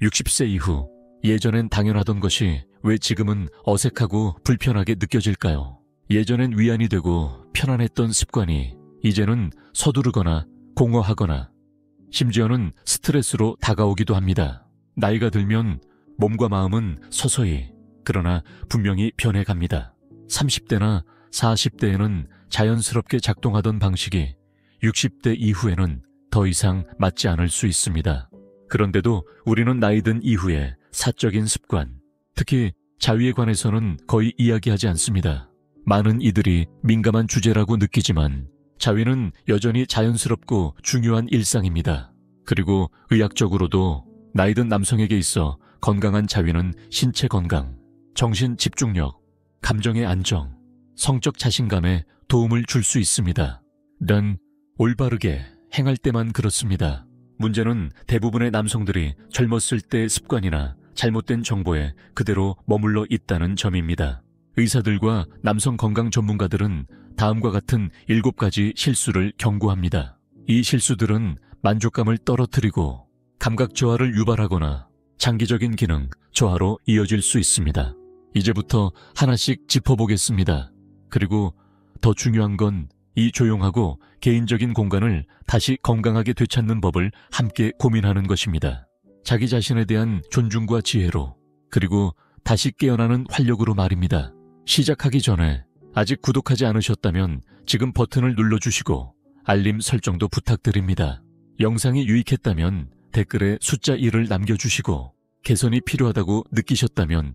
60세 이후 예전엔 당연하던 것이 왜 지금은 어색하고 불편하게 느껴질까요? 예전엔 위안이 되고 편안했던 습관이 이제는 서두르거나 공허하거나 심지어는 스트레스로 다가오기도 합니다. 나이가 들면 몸과 마음은 서서히 그러나 분명히 변해갑니다. 30대나 40대에는 자연스럽게 작동하던 방식이 60대 이후에는 더 이상 맞지 않을 수 있습니다. 그런데도 우리는 나이 든 이후에 사적인 습관, 특히 자위에 관해서는 거의 이야기하지 않습니다. 많은 이들이 민감한 주제라고 느끼지만 자위는 여전히 자연스럽고 중요한 일상입니다. 그리고 의학적으로도 나이 든 남성에게 있어 건강한 자위는 신체 건강, 정신 집중력, 감정의 안정, 성적 자신감에 도움을 줄 수 있습니다. 단 올바르게 행할 때만 그렇습니다. 문제는 대부분의 남성들이 젊었을 때의 습관이나 잘못된 정보에 그대로 머물러 있다는 점입니다. 의사들과 남성 건강 전문가들은 다음과 같은 7가지 실수를 경고합니다. 이 실수들은 만족감을 떨어뜨리고 감각 저하를 유발하거나 장기적인 기능 저하로 이어질 수 있습니다. 이제부터 하나씩 짚어보겠습니다. 그리고 더 중요한 건 이 조용하고 개인적인 공간을 다시 건강하게 되찾는 법을 함께 고민하는 것입니다. 자기 자신에 대한 존중과 지혜로, 그리고 다시 깨어나는 활력으로 말입니다. 시작하기 전에 아직 구독하지 않으셨다면 지금 버튼을 눌러주시고 알림 설정도 부탁드립니다. 영상이 유익했다면 댓글에 숫자 1을 남겨주시고 개선이 필요하다고 느끼셨다면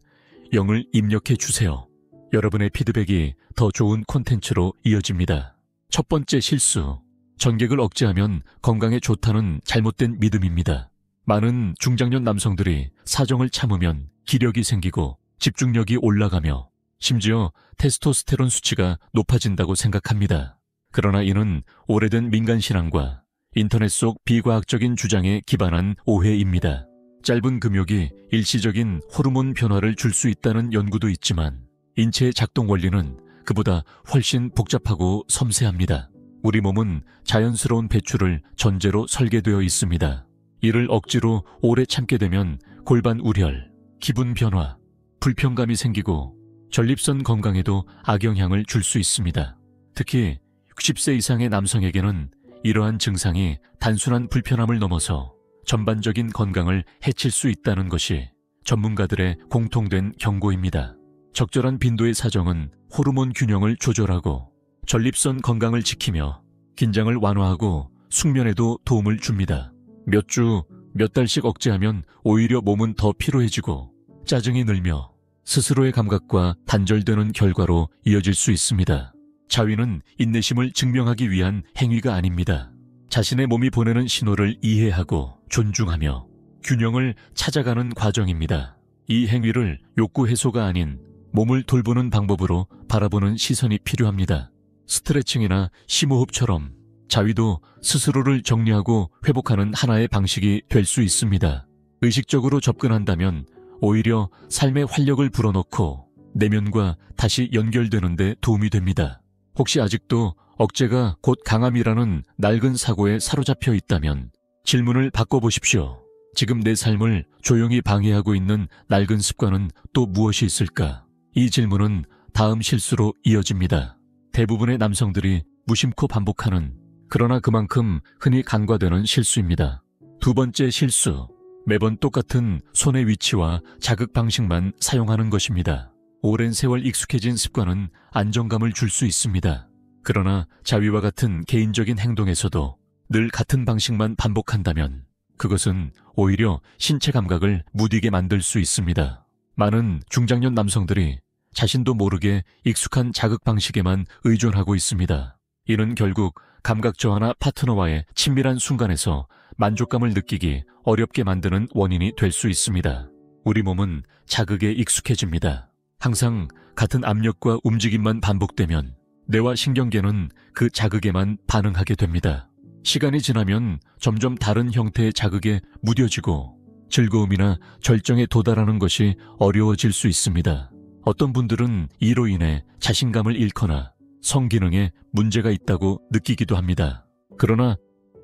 0을 입력해 주세요. 여러분의 피드백이 더 좋은 콘텐츠로 이어집니다. 첫 번째 실수, 전객을 억제하면 건강에 좋다는 잘못된 믿음입니다. 많은 중장년 남성들이 사정을 참으면 기력이 생기고 집중력이 올라가며 심지어 테스토스테론 수치가 높아진다고 생각합니다. 그러나 이는 오래된 민간신앙과 인터넷 속 비과학적인 주장에 기반한 오해입니다. 짧은 금욕이 일시적인 호르몬 변화를 줄 수 있다는 연구도 있지만 인체의 작동 원리는 그보다 훨씬 복잡하고 섬세합니다. 우리 몸은 자연스러운 배출을 전제로 설계되어 있습니다. 이를 억지로 오래 참게 되면 골반 우열, 기분 변화, 불편감이 생기고 전립선 건강에도 악영향을 줄 수 있습니다. 특히 60세 이상의 남성에게는 이러한 증상이 단순한 불편함을 넘어서 전반적인 건강을 해칠 수 있다는 것이 전문가들의 공통된 경고입니다. 적절한 빈도의 사정은 호르몬 균형을 조절하고 전립선 건강을 지키며 긴장을 완화하고 숙면에도 도움을 줍니다. 몇 주, 몇 달씩 억제하면 오히려 몸은 더 피로해지고 짜증이 늘며 스스로의 감각과 단절되는 결과로 이어질 수 있습니다. 자위는 인내심을 증명하기 위한 행위가 아닙니다. 자신의 몸이 보내는 신호를 이해하고 존중하며 균형을 찾아가는 과정입니다. 이 행위를 욕구 해소가 아닌 몸을 돌보는 방법으로 바라보는 시선이 필요합니다. 스트레칭이나 심호흡처럼 자위도 스스로를 정리하고 회복하는 하나의 방식이 될 수 있습니다. 의식적으로 접근한다면 오히려 삶의 활력을 불어넣고 내면과 다시 연결되는 데 도움이 됩니다. 혹시 아직도 억제가 곧 강함이라는 낡은 사고에 사로잡혀 있다면 질문을 바꿔보십시오. 지금 내 삶을 조용히 방해하고 있는 낡은 습관은 또 무엇이 있을까? 이 질문은 다음 실수로 이어집니다. 대부분의 남성들이 무심코 반복하는, 그러나 그만큼 흔히 간과되는 실수입니다. 두 번째 실수, 매번 똑같은 손의 위치와 자극 방식만 사용하는 것입니다. 오랜 세월 익숙해진 습관은 안정감을 줄 수 있습니다. 그러나 자위와 같은 개인적인 행동에서도 늘 같은 방식만 반복한다면 그것은 오히려 신체 감각을 무디게 만들 수 있습니다. 많은 중장년 남성들이 자신도 모르게 익숙한 자극 방식에만 의존하고 있습니다. 이는 결국 감각 저하나 파트너와의 친밀한 순간에서 만족감을 느끼기 어렵게 만드는 원인이 될 수 있습니다. 우리 몸은 자극에 익숙해집니다. 항상 같은 압력과 움직임만 반복되면 뇌와 신경계는 그 자극에만 반응하게 됩니다. 시간이 지나면 점점 다른 형태의 자극에 무뎌지고 즐거움이나 절정에 도달하는 것이 어려워질 수 있습니다. 어떤 분들은 이로 인해 자신감을 잃거나 성기능에 문제가 있다고 느끼기도 합니다. 그러나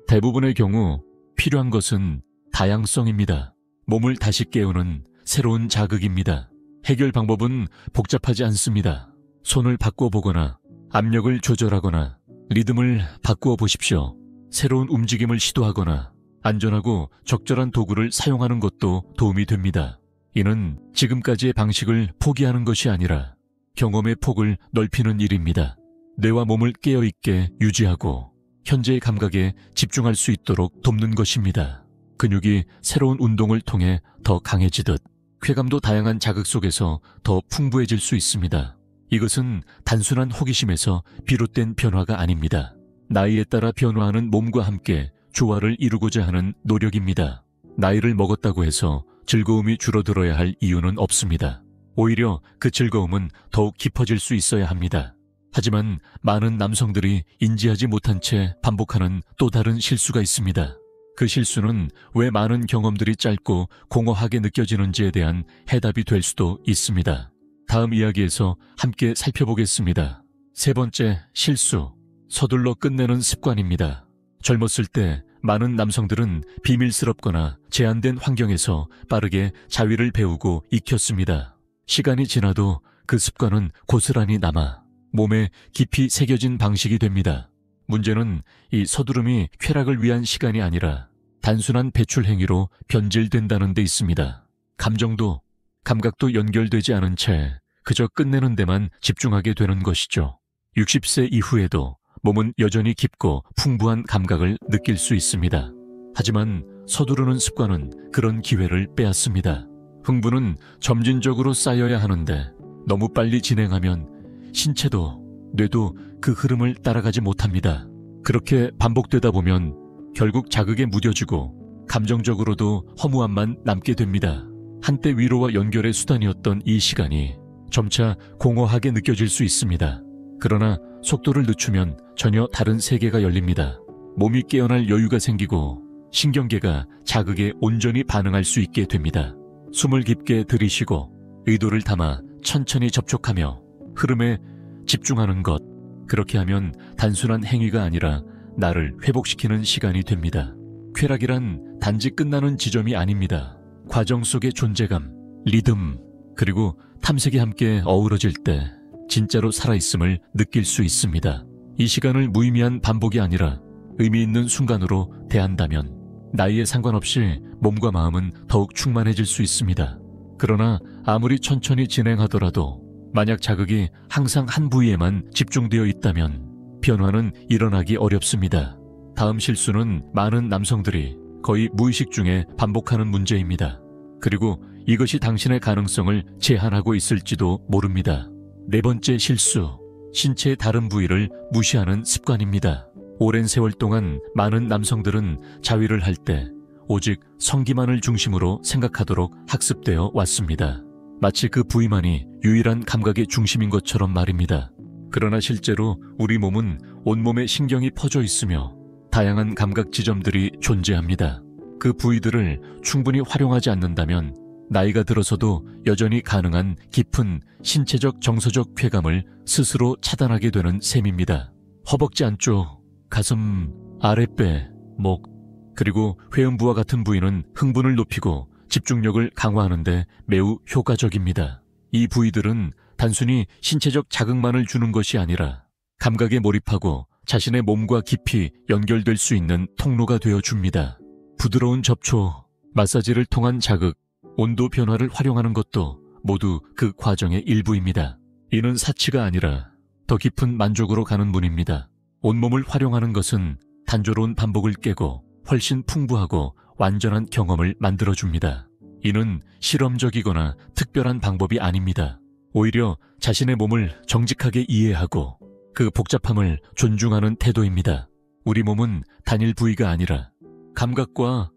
대부분의 경우 필요한 것은 다양성입니다. 몸을 다시 깨우는 새로운 자극입니다. 해결 방법은 복잡하지 않습니다. 손을 바꿔보거나 압력을 조절하거나 리듬을 바꾸어 보십시오. 새로운 움직임을 시도하거나 안전하고 적절한 도구를 사용하는 것도 도움이 됩니다. 이는 지금까지의 방식을 포기하는 것이 아니라 경험의 폭을 넓히는 일입니다. 뇌와 몸을 깨어있게 유지하고 현재의 감각에 집중할 수 있도록 돕는 것입니다. 근육이 새로운 운동을 통해 더 강해지듯 쾌감도 다양한 자극 속에서 더 풍부해질 수 있습니다. 이것은 단순한 호기심에서 비롯된 변화가 아닙니다. 나이에 따라 변화하는 몸과 함께 조화를 이루고자 하는 노력입니다. 나이를 먹었다고 해서 즐거움이 줄어들어야 할 이유는 없습니다. 오히려 그 즐거움은 더욱 깊어질 수 있어야 합니다. 하지만 많은 남성들이 인지하지 못한 채 반복하는 또 다른 실수가 있습니다. 그 실수는 왜 많은 경험들이 짧고 공허하게 느껴지는지에 대한 해답이 될 수도 있습니다. 다음 이야기에서 함께 살펴보겠습니다. 세 번째 실수, 서둘러 끝내는 습관입니다. 젊었을 때 많은 남성들은 비밀스럽거나 제한된 환경에서 빠르게 자위를 배우고 익혔습니다. 시간이 지나도 그 습관은 고스란히 남아 몸에 깊이 새겨진 방식이 됩니다. 문제는 이 서두름이 쾌락을 위한 시간이 아니라 단순한 배출 행위로 변질된다는 데 있습니다. 감정도, 감각도 연결되지 않은 채 그저 끝내는 데만 집중하게 되는 것이죠. 60세 이후에도 몸은 여전히 깊고 풍부한 감각을 느낄 수 있습니다. 하지만 서두르는 습관은 그런 기회를 빼앗습니다. 흥분은 점진적으로 쌓여야 하는데 너무 빨리 진행하면 신체도 뇌도 그 흐름을 따라가지 못합니다. 그렇게 반복되다 보면 결국 자극에 무뎌지고 감정적으로도 허무함만 남게 됩니다. 한때 위로와 연결의 수단이었던 이 시간이 점차 공허하게 느껴질 수 있습니다. 그러나 속도를 늦추면 전혀 다른 세계가 열립니다. 몸이 깨어날 여유가 생기고 신경계가 자극에 온전히 반응할 수 있게 됩니다. 숨을 깊게 들이쉬고 의도를 담아 천천히 접촉하며 흐름에 집중하는 것. 그렇게 하면 단순한 행위가 아니라 나를 회복시키는 시간이 됩니다. 쾌락이란 단지 끝나는 지점이 아닙니다. 과정 속의 존재감, 리듬, 그리고 탐색이 함께 어우러질 때 진짜로 살아있음을 느낄 수 있습니다. 이 시간을 무의미한 반복이 아니라 의미 있는 순간으로 대한다면 나이에 상관없이 몸과 마음은 더욱 충만해질 수 있습니다. 그러나 아무리 천천히 진행하더라도 만약 자극이 항상 한 부위에만 집중되어 있다면 변화는 일어나기 어렵습니다. 다음 실수는 많은 남성들이 거의 무의식 중에 반복하는 문제입니다. 그리고 이것이 당신의 가능성을 제한하고 있을지도 모릅니다. 네 번째 실수, 신체의 다른 부위를 무시하는 습관입니다. 오랜 세월 동안 많은 남성들은 자위를 할 때 오직 성기만을 중심으로 생각하도록 학습되어 왔습니다. 마치 그 부위만이 유일한 감각의 중심인 것처럼 말입니다. 그러나 실제로 우리 몸은 온몸에 신경이 퍼져 있으며 다양한 감각 지점들이 존재합니다. 그 부위들을 충분히 활용하지 않는다면 나이가 들어서도 여전히 가능한 깊은 신체적 정서적 쾌감을 스스로 차단하게 되는 셈입니다. 허벅지 안쪽, 가슴, 아랫배, 목, 그리고 회음부와 같은 부위는 흥분을 높이고 집중력을 강화하는 데 매우 효과적입니다. 이 부위들은 단순히 신체적 자극만을 주는 것이 아니라 감각에 몰입하고 자신의 몸과 깊이 연결될 수 있는 통로가 되어줍니다. 부드러운 접촉, 마사지를 통한 자극, 온도 변화를 활용하는 것도 모두 그 과정의 일부입니다. 이는 사치가 아니라 더 깊은 만족으로 가는 문입니다. 온몸을 활용하는 것은 단조로운 반복을 깨고 훨씬 풍부하고 완전한 경험을 만들어줍니다. 이는 실험적이거나 특별한 방법이 아닙니다. 오히려 자신의 몸을 정직하게 이해하고 그 복잡함을 존중하는 태도입니다. 우리 몸은 단일 부위가 아니라 감각과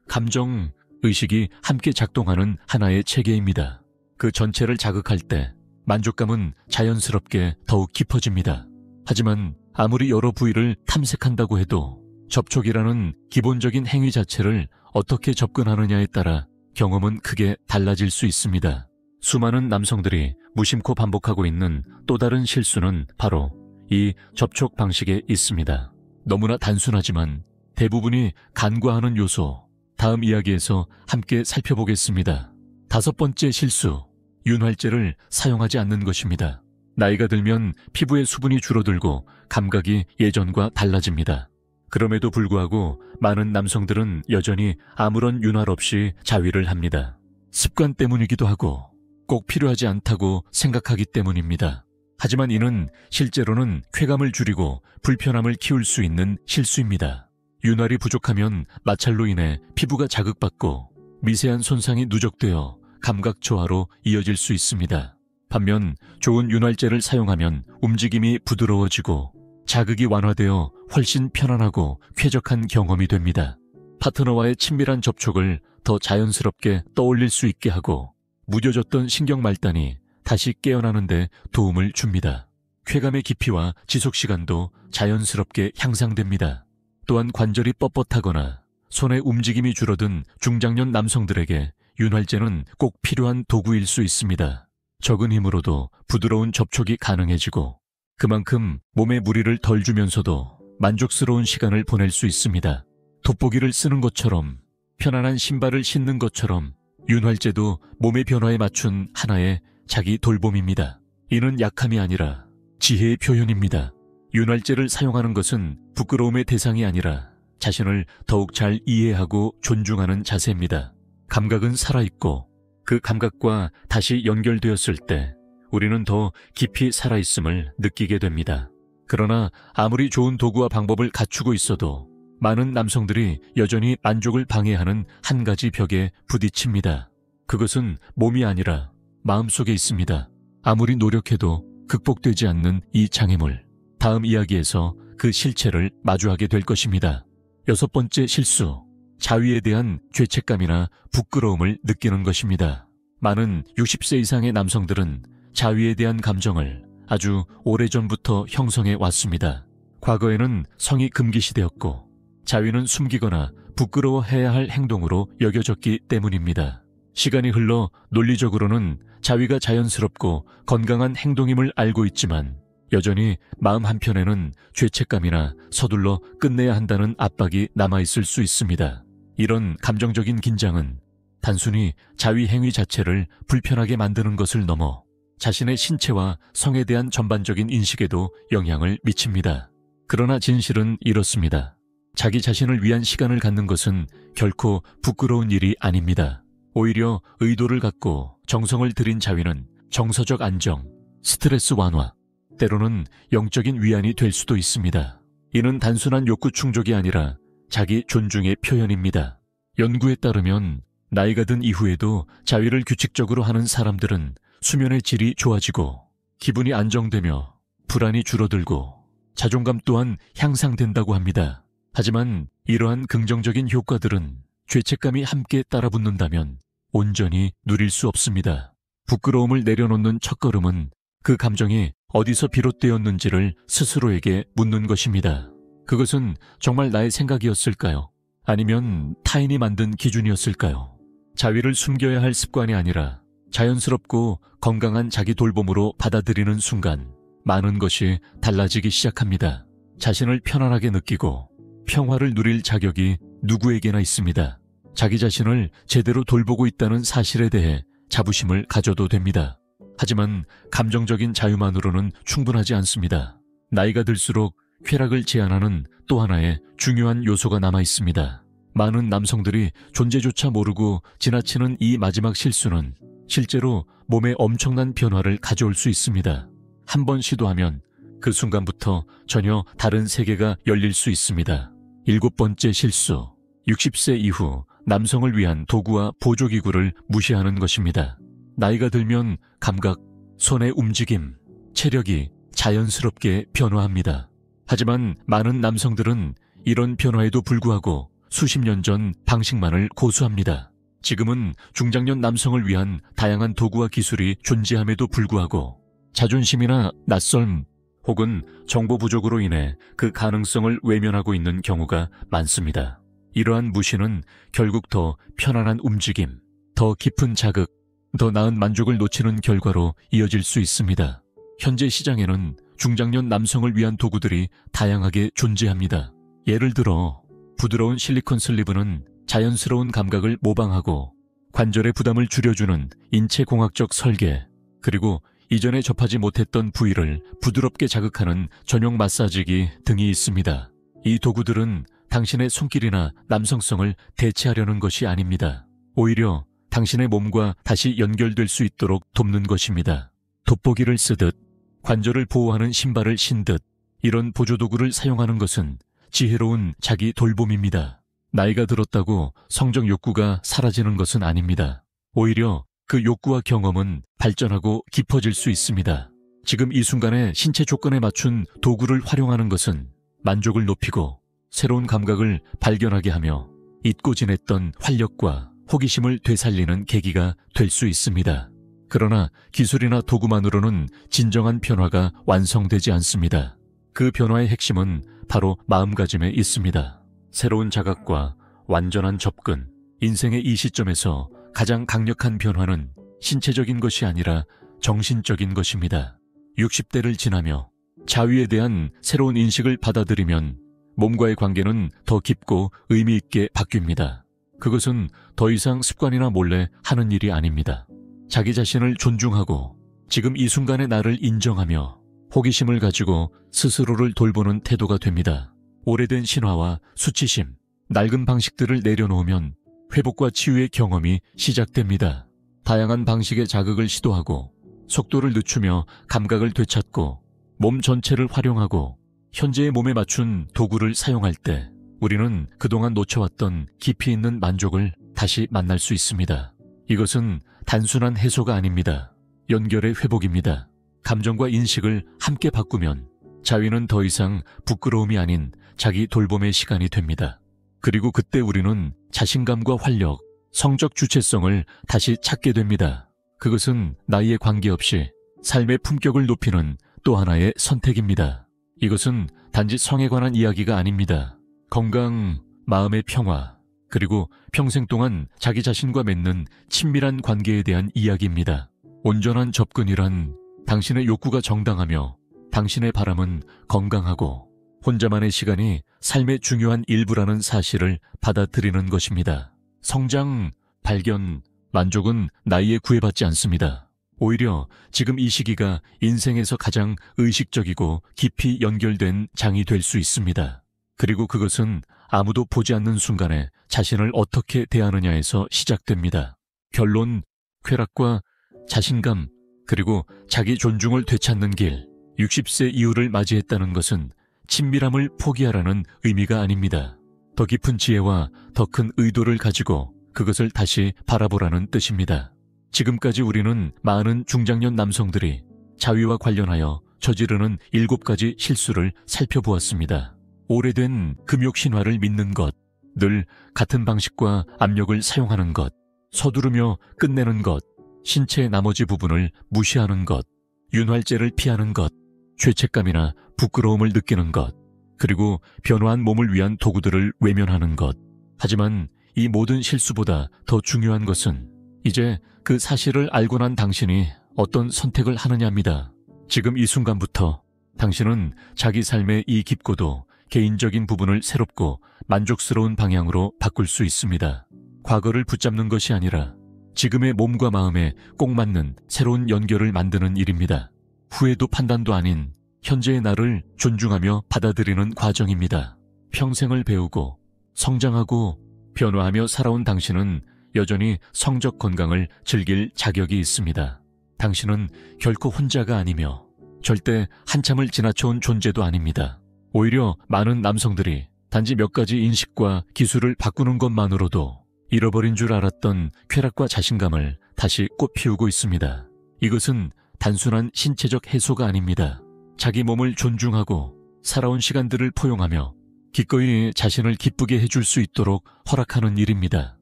감정, 의식이 함께 작동하는 하나의 체계입니다. 그 전체를 자극할 때 만족감은 자연스럽게 더욱 깊어집니다. 하지만 아무리 여러 부위를 탐색한다고 해도 접촉이라는 기본적인 행위 자체를 어떻게 접근하느냐에 따라 경험은 크게 달라질 수 있습니다. 수많은 남성들이 무심코 반복하고 있는 또 다른 실수는 바로 이 접촉 방식에 있습니다. 너무나 단순하지만 대부분이 간과하는 요소, 다음 이야기에서 함께 살펴보겠습니다. 5번째 실수, 윤활제를 사용하지 않는 것입니다. 나이가 들면 피부의 수분이 줄어들고 감각이 예전과 달라집니다. 그럼에도 불구하고 많은 남성들은 여전히 아무런 윤활 없이 자위를 합니다. 습관 때문이기도 하고 꼭 필요하지 않다고 생각하기 때문입니다. 하지만 이는 실제로는 쾌감을 줄이고 불편함을 키울 수 있는 실수입니다. 윤활이 부족하면 마찰로 인해 피부가 자극받고 미세한 손상이 누적되어 감각 저하로 이어질 수 있습니다. 반면 좋은 윤활제를 사용하면 움직임이 부드러워지고 자극이 완화되어 훨씬 편안하고 쾌적한 경험이 됩니다. 파트너와의 친밀한 접촉을 더 자연스럽게 떠올릴 수 있게 하고 무뎌졌던 신경 말단이 다시 깨어나는 데 도움을 줍니다. 쾌감의 깊이와 지속시간도 자연스럽게 향상됩니다. 또한 관절이 뻣뻣하거나 손의 움직임이 줄어든 중장년 남성들에게 윤활제는 꼭 필요한 도구일 수 있습니다. 적은 힘으로도 부드러운 접촉이 가능해지고 그만큼 몸에 무리를 덜 주면서도 만족스러운 시간을 보낼 수 있습니다. 돋보기를 쓰는 것처럼, 편안한 신발을 신는 것처럼 윤활제도 몸의 변화에 맞춘 하나의 자기 돌봄입니다. 이는 약함이 아니라 지혜의 표현입니다. 윤활제를 사용하는 것은 부끄러움의 대상이 아니라 자신을 더욱 잘 이해하고 존중하는 자세입니다. 감각은 살아있고 그 감각과 다시 연결되었을 때 우리는 더 깊이 살아있음을 느끼게 됩니다. 그러나 아무리 좋은 도구와 방법을 갖추고 있어도 많은 남성들이 여전히 만족을 방해하는 한 가지 벽에 부딪힙니다. 그것은 몸이 아니라 마음속에 있습니다. 아무리 노력해도 극복되지 않는 이 장애물. 다음 이야기에서 그 실체를 마주하게 될 것입니다. 6번째 실수, 자위에 대한 죄책감이나 부끄러움을 느끼는 것입니다. 많은 60세 이상의 남성들은 자위에 대한 감정을 아주 오래전부터 형성해 왔습니다. 과거에는 성이 금기시되었고 자위는 숨기거나 부끄러워해야 할 행동으로 여겨졌기 때문입니다. 시간이 흘러 논리적으로는 자위가 자연스럽고 건강한 행동임을 알고 있지만 여전히 마음 한편에는 죄책감이나 서둘러 끝내야 한다는 압박이 남아있을 수 있습니다. 이런 감정적인 긴장은 단순히 자위 행위 자체를 불편하게 만드는 것을 넘어 자신의 신체와 성에 대한 전반적인 인식에도 영향을 미칩니다. 그러나 진실은 이렇습니다. 자기 자신을 위한 시간을 갖는 것은 결코 부끄러운 일이 아닙니다. 오히려 의도를 갖고 정성을 들인 자위는 정서적 안정, 스트레스 완화, 때로는 영적인 위안이 될 수도 있습니다. 이는 단순한 욕구 충족이 아니라 자기 존중의 표현입니다. 연구에 따르면 나이가 든 이후에도 자위를 규칙적으로 하는 사람들은 수면의 질이 좋아지고 기분이 안정되며 불안이 줄어들고 자존감 또한 향상된다고 합니다. 하지만 이러한 긍정적인 효과들은 죄책감이 함께 따라붙는다면 온전히 누릴 수 없습니다. 부끄러움을 내려놓는 첫걸음은 그 감정이 어디서 비롯되었는지를 스스로에게 묻는 것입니다. 그것은 정말 나의 생각이었을까요? 아니면 타인이 만든 기준이었을까요? 자위를 숨겨야 할 습관이 아니라 자연스럽고 건강한 자기 돌봄으로 받아들이는 순간 많은 것이 달라지기 시작합니다. 자신을 편안하게 느끼고 평화를 누릴 자격이 누구에게나 있습니다. 자기 자신을 제대로 돌보고 있다는 사실에 대해 자부심을 가져도 됩니다. 하지만 감정적인 자유만으로는 충분하지 않습니다. 나이가 들수록 쾌락을 제한하는 또 하나의 중요한 요소가 남아 있습니다. 많은 남성들이 존재조차 모르고 지나치는 이 마지막 실수는 실제로 몸에 엄청난 변화를 가져올 수 있습니다. 한 번 시도하면 그 순간부터 전혀 다른 세계가 열릴 수 있습니다. 7번째 실수, 60세 이후 남성을 위한 도구와 보조기구를 무시하는 것입니다. 나이가 들면 감각, 손의 움직임, 체력이 자연스럽게 변화합니다. 하지만 많은 남성들은 이런 변화에도 불구하고 수십 년 전 방식만을 고수합니다. 지금은 중장년 남성을 위한 다양한 도구와 기술이 존재함에도 불구하고 자존심이나 낯설m 혹은 정보 부족으로 인해 그 가능성을 외면하고 있는 경우가 많습니다. 이러한 무시는 결국 더 편안한 움직임, 더 깊은 자극, 더 나은 만족을 놓치는 결과로 이어질 수 있습니다. 현재 시장에는 중장년 남성을 위한 도구들이 다양하게 존재합니다. 예를 들어 부드러운 실리콘 슬리브는 자연스러운 감각을 모방하고 관절의 부담을 줄여주는 인체공학적 설계, 그리고 이전에 접하지 못했던 부위를 부드럽게 자극하는 전용 마사지기 등이 있습니다. 이 도구들은 당신의 손길이나 남성성을 대체하려는 것이 아닙니다. 오히려 당신의 몸과 다시 연결될 수 있도록 돕는 것입니다. 돋보기를 쓰듯, 관절을 보호하는 신발을 신듯 이런 보조도구를 사용하는 것은 지혜로운 자기 돌봄입니다. 나이가 들었다고 성적 욕구가 사라지는 것은 아닙니다. 오히려 그 욕구와 경험은 발전하고 깊어질 수 있습니다. 지금 이 순간에 신체 조건에 맞춘 도구를 활용하는 것은 만족을 높이고 새로운 감각을 발견하게 하며 잊고 지냈던 활력과 호기심을 되살리는 계기가 될 수 있습니다. 그러나 기술이나 도구만으로는 진정한 변화가 완성되지 않습니다. 그 변화의 핵심은 바로 마음가짐에 있습니다. 새로운 자각과 완전한 접근, 인생의 이 시점에서 가장 강력한 변화는 신체적인 것이 아니라 정신적인 것입니다. 60대를 지나며 자위에 대한 새로운 인식을 받아들이면 몸과의 관계는 더 깊고 의미 있게 바뀝니다. 그것은 더 이상 습관이나 몰래 하는 일이 아닙니다. 자기 자신을 존중하고 지금 이 순간의 나를 인정하며 호기심을 가지고 스스로를 돌보는 태도가 됩니다. 오래된 신화와 수치심, 낡은 방식들을 내려놓으면 회복과 치유의 경험이 시작됩니다. 다양한 방식의 자극을 시도하고 속도를 늦추며 감각을 되찾고 몸 전체를 활용하고 현재의 몸에 맞춘 도구를 사용할 때 우리는 그동안 놓쳐왔던 깊이 있는 만족을 다시 만날 수 있습니다. 이것은 단순한 해소가 아닙니다. 연결의 회복입니다. 감정과 인식을 함께 바꾸면 자위는 더 이상 부끄러움이 아닌 자기 돌봄의 시간이 됩니다. 그리고 그때 우리는 자신감과 활력, 성적 주체성을 다시 찾게 됩니다. 그것은 나이에 관계없이 삶의 품격을 높이는 또 하나의 선택입니다. 이것은 단지 성에 관한 이야기가 아닙니다. 건강, 마음의 평화, 그리고 평생 동안 자기 자신과 맺는 친밀한 관계에 대한 이야기입니다. 온전한 접근이란 당신의 욕구가 정당하며 당신의 바람은 건강하고 혼자만의 시간이 삶의 중요한 일부라는 사실을 받아들이는 것입니다. 성장, 발견, 만족은 나이에 구애받지 않습니다. 오히려 지금 이 시기가 인생에서 가장 의식적이고 깊이 연결된 장이 될 수 있습니다. 그리고 그것은 아무도 보지 않는 순간에 자신을 어떻게 대하느냐에서 시작됩니다. 결론, 쾌락과 자신감, 그리고 자기 존중을 되찾는 길, 60세 이후를 맞이했다는 것은 친밀함을 포기하라는 의미가 아닙니다. 더 깊은 지혜와 더 큰 의도를 가지고 그것을 다시 바라보라는 뜻입니다. 지금까지 우리는 많은 중장년 남성들이 자위와 관련하여 저지르는 7가지 실수를 살펴보았습니다. 오래된 금욕 신화를 믿는 것, 늘 같은 방식과 압력을 사용하는 것, 서두르며 끝내는 것, 신체의 나머지 부분을 무시하는 것, 윤활제를 피하는 것, 죄책감이나 부끄러움을 느끼는 것, 그리고 변화한 몸을 위한 도구들을 외면하는 것. 하지만 이 모든 실수보다 더 중요한 것은 이제 그 사실을 알고 난 당신이 어떤 선택을 하느냐입니다. 지금 이 순간부터 당신은 자기 삶의 이 깊고도 개인적인 부분을 새롭고 만족스러운 방향으로 바꿀 수 있습니다. 과거를 붙잡는 것이 아니라 지금의 몸과 마음에 꼭 맞는 새로운 연결을 만드는 일입니다. 후회도 판단도 아닌 현재의 나를 존중하며 받아들이는 과정입니다. 평생을 배우고 성장하고 변화하며 살아온 당신은 여전히 성적 건강을 즐길 자격이 있습니다. 당신은 결코 혼자가 아니며 절대 한참을 지나쳐온 존재도 아닙니다. 오히려 많은 남성들이 단지 몇 가지 인식과 기술을 바꾸는 것만으로도 잃어버린 줄 알았던 쾌락과 자신감을 다시 꽃피우고 있습니다. 이것은 단순한 신체적 해소가 아닙니다. 자기 몸을 존중하고 살아온 시간들을 포용하며 기꺼이 자신을 기쁘게 해줄 수 있도록 허락하는 일입니다.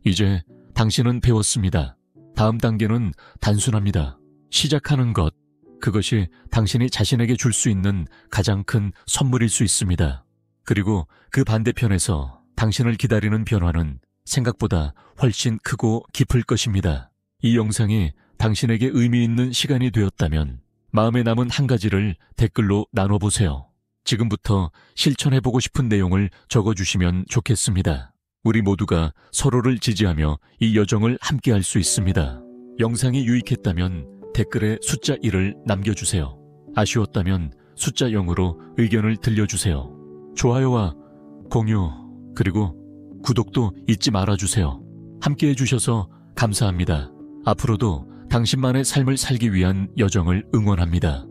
이제 당신은 배웠습니다. 다음 단계는 단순합니다. 시작하는 것, 그것이 당신이 자신에게 줄 수 있는 가장 큰 선물일 수 있습니다. 그리고 그 반대편에서 당신을 기다리는 변화는 생각보다 훨씬 크고 깊을 것입니다. 이 영상이 당신에게 의미 있는 시간이 되었다면 마음에 남은 한 가지를 댓글로 나눠보세요. 지금부터 실천해보고 싶은 내용을 적어주시면 좋겠습니다. 우리 모두가 서로를 지지하며 이 여정을 함께 할 수 있습니다. 영상이 유익했다면 댓글에 숫자 1을 남겨주세요. 아쉬웠다면 숫자 0으로 의견을 들려주세요. 좋아요와 공유 그리고 구독도 잊지 말아주세요. 함께 해주셔서 감사합니다. 앞으로도 당신만의 삶을 살기 위한 여정을 응원합니다.